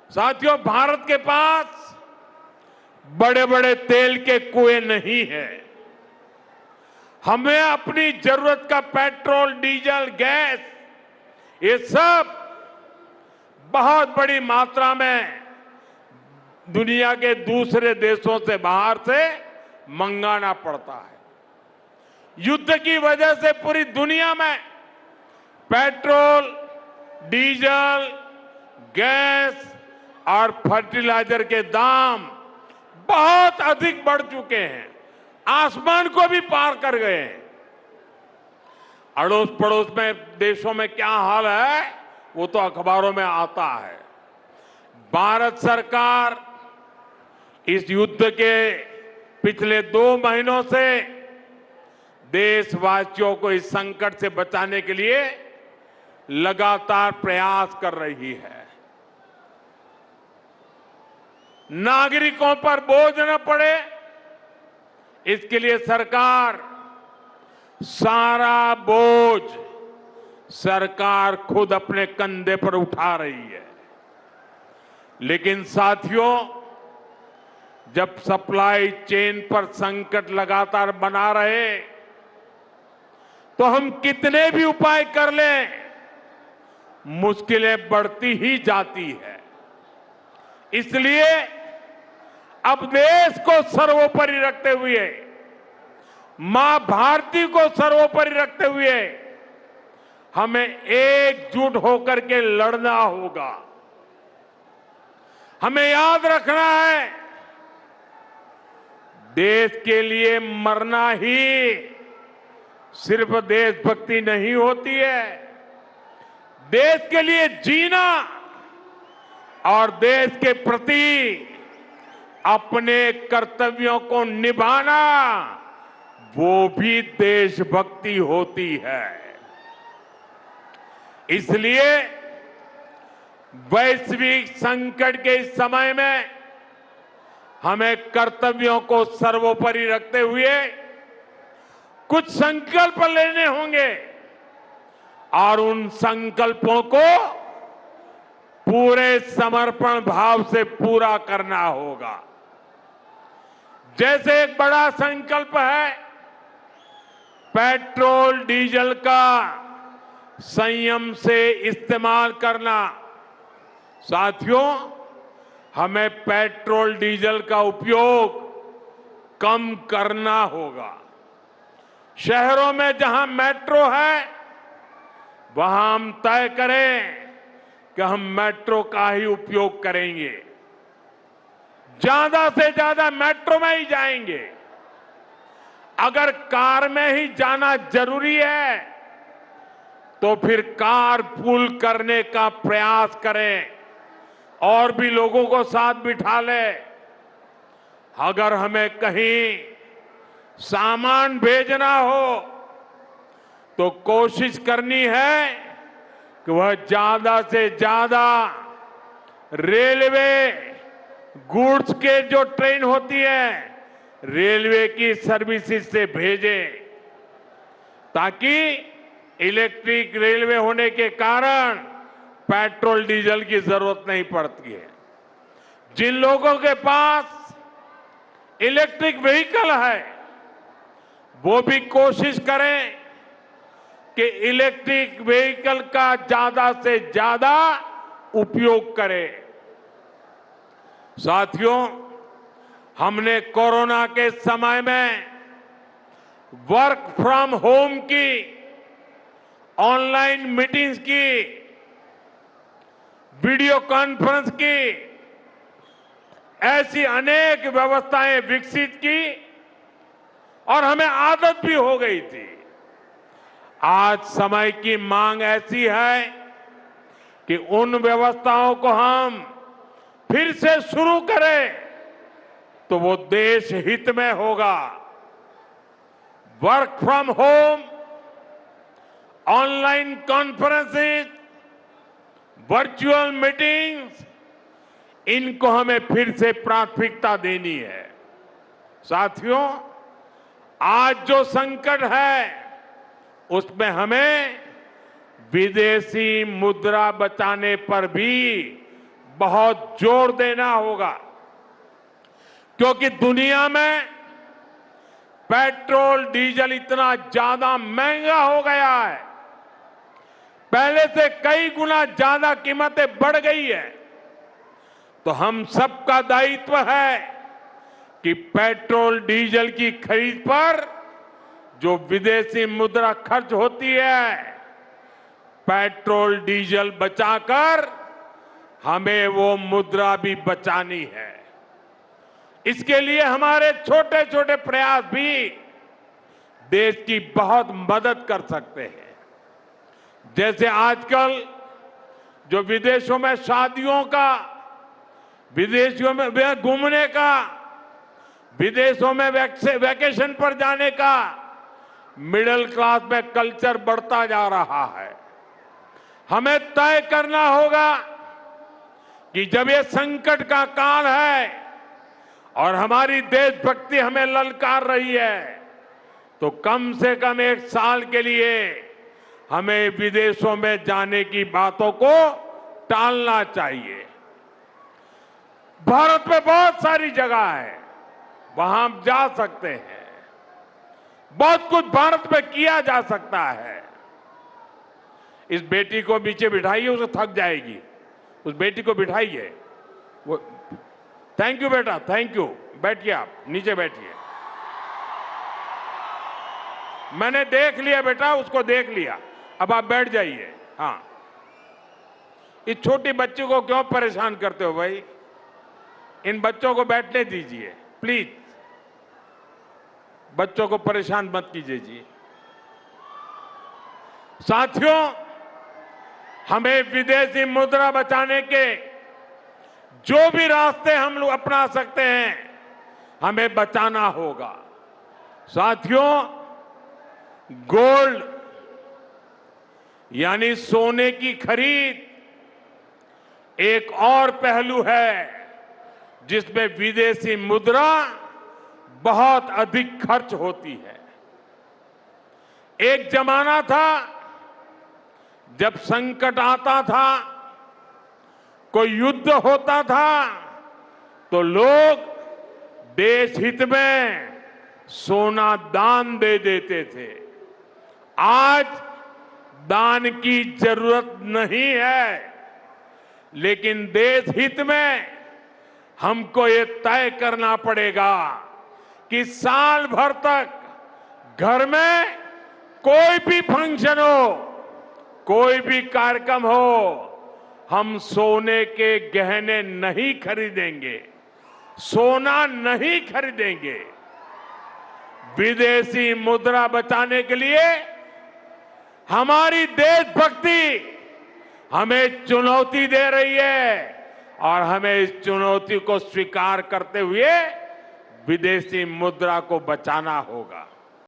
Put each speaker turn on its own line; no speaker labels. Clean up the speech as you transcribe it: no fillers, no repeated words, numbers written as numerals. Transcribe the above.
साथियों, भारत के पास बड़े बड़े तेल के कुएं नहीं है। हमें अपनी जरूरत का पेट्रोल, डीजल, गैस, ये सब बहुत बड़ी मात्रा में दुनिया के दूसरे देशों से, बाहर से मंगाना पड़ता है। युद्ध की वजह से पूरी दुनिया में पेट्रोल, डीजल, गैस और फर्टिलाइजर के दाम बहुत अधिक बढ़ चुके हैं, आसमान को भी पार कर गए हैं। अड़ोस पड़ोस में देशों में क्या हाल है वो तो अखबारों में आता है। भारत सरकार इस युद्ध के पिछले 2 महीनों से देशवासियों को इस संकट से बचाने के लिए लगातार प्रयास कर रही है। नागरिकों पर बोझ न पड़े, इसके लिए सरकार सारा बोझ सरकार खुद अपने कंधे पर उठा रही है। लेकिन साथियों, जब सप्लाई चेन पर संकट लगातार बना रहे तो हम कितने भी उपाय कर लें, मुश्किलें बढ़ती ही जाती है। इसलिए अब देश को सर्वोपरि रखते हुए, मां भारती को सर्वोपरि रखते हुए हमें एकजुट होकर के लड़ना होगा। हमें याद रखना है, देश के लिए मरना ही सिर्फ देशभक्ति नहीं होती है। देश के लिए जीना और देश के प्रति अपने कर्तव्यों को निभाना, वो भी देशभक्ति होती है। इसलिए वैश्विक संकट के इस समय में हमें कर्तव्यों को सर्वोपरि रखते हुए कुछ संकल्प लेने होंगे और उन संकल्पों को पूरे समर्पण भाव से पूरा करना होगा। जैसे एक बड़ा संकल्प है पेट्रोल, डीजल का संयम से इस्तेमाल करना। साथियों, हमें पेट्रोल, डीजल का उपयोग कम करना होगा। शहरों में जहां मेट्रो है वहां हम तय करें कि हम मेट्रो का ही उपयोग करेंगे, ज्यादा से ज्यादा मेट्रो में ही जाएंगे। अगर कार में ही जाना जरूरी है तो फिर कार पूल करने का प्रयास करें और भी लोगों को साथ बिठा ले। अगर हमें कहीं सामान भेजना हो तो कोशिश करनी है कि वह ज्यादा से ज्यादा रेलवे गुड्स के जो ट्रेन होती है, रेलवे की सर्विसेज से भेजें, ताकि इलेक्ट्रिक रेलवे होने के कारण पेट्रोल, डीजल की जरूरत नहीं पड़ती है। जिन लोगों के पास इलेक्ट्रिक व्हीकल है वो भी कोशिश करें कि इलेक्ट्रिक व्हीकल का ज्यादा से ज्यादा उपयोग करें। साथियों, हमने कोरोना के समय में वर्क फ्रॉम होम की, ऑनलाइन मीटिंग्स की, वीडियो कॉन्फ्रेंस की, ऐसी अनेक व्यवस्थाएं विकसित की और हमें आदत भी हो गई थी। आज समय की मांग ऐसी है कि उन व्यवस्थाओं को हम फिर से शुरू करें तो वो देश हित में होगा। Work from home, online conferences, virtual meetings, इनको हमें फिर से प्राथमिकता देनी है। साथियों, आज जो संकट है उसमें हमें विदेशी मुद्रा बचाने पर भी बहुत जोर देना होगा, क्योंकि दुनिया में पेट्रोल डीजल इतना ज्यादा महंगा हो गया है, पहले से कई गुना ज्यादा कीमतें बढ़ गई है। तो हम सबका दायित्व है कि पेट्रोल डीजल की खरीद पर जो विदेशी मुद्रा खर्च होती है, पेट्रोल डीजल बचाकर हमें वो मुद्रा भी बचानी है। इसके लिए हमारे छोटे छोटे प्रयास भी देश की बहुत मदद कर सकते हैं। जैसे आजकल जो विदेशों में शादियों का, विदेशों में घूमने का, विदेशों में वैकेशन पर जाने का मिडिल क्लास में कल्चर बढ़ता जा रहा है। हमें तय करना होगा कि जब ये संकट का काल है और हमारी देशभक्ति हमें ललकार रही है, तो कम से कम 1 साल के लिए हमें विदेशों में जाने की बातों को टालना चाहिए। भारत में बहुत सारी जगह है, वहां हम जा सकते हैं। बहुत कुछ भारत में किया जा सकता है। इस बेटी को नीचे बिठाइए, उसे थक जाएगी। उस बेटी को बिठाइए। वो थैंक यू बेटा, थैंक यू। बैठिए, आप नीचे बैठिए। मैंने देख लिया बेटा, उसको देख लिया। अब आप बैठ जाइए। हाँ, इस छोटी बच्ची को क्यों परेशान करते हो भाई? इन बच्चों को बैठने दीजिए प्लीज। बच्चों को परेशान मत कीजिए जी। साथियों, हमें विदेशी मुद्रा बचाने के जो भी रास्ते हम लोग अपना सकते हैं, हमें बचाना होगा। साथियों, गोल्ड यानी सोने की खरीद एक और पहलू है जिसमें विदेशी मुद्रा बहुत अधिक खर्च होती है। एक जमाना था जब संकट आता था, कोई युद्ध होता था, तो लोग देश हित में सोना दान दे देते थे। आज दान की जरूरत नहीं है, लेकिन देश हित में हमको ये तय करना पड़ेगा कि साल भर तक घर में कोई भी फंक्शन हो, कोई भी कार्यक्रम हो, हम सोने के गहने नहीं खरीदेंगे, सोना नहीं खरीदेंगे। विदेशी मुद्रा बचाने के लिए हमारी देशभक्ति हमें चुनौती दे रही है और हमें इस चुनौती को स्वीकार करते हुए विदेशी मुद्रा को बचाना होगा।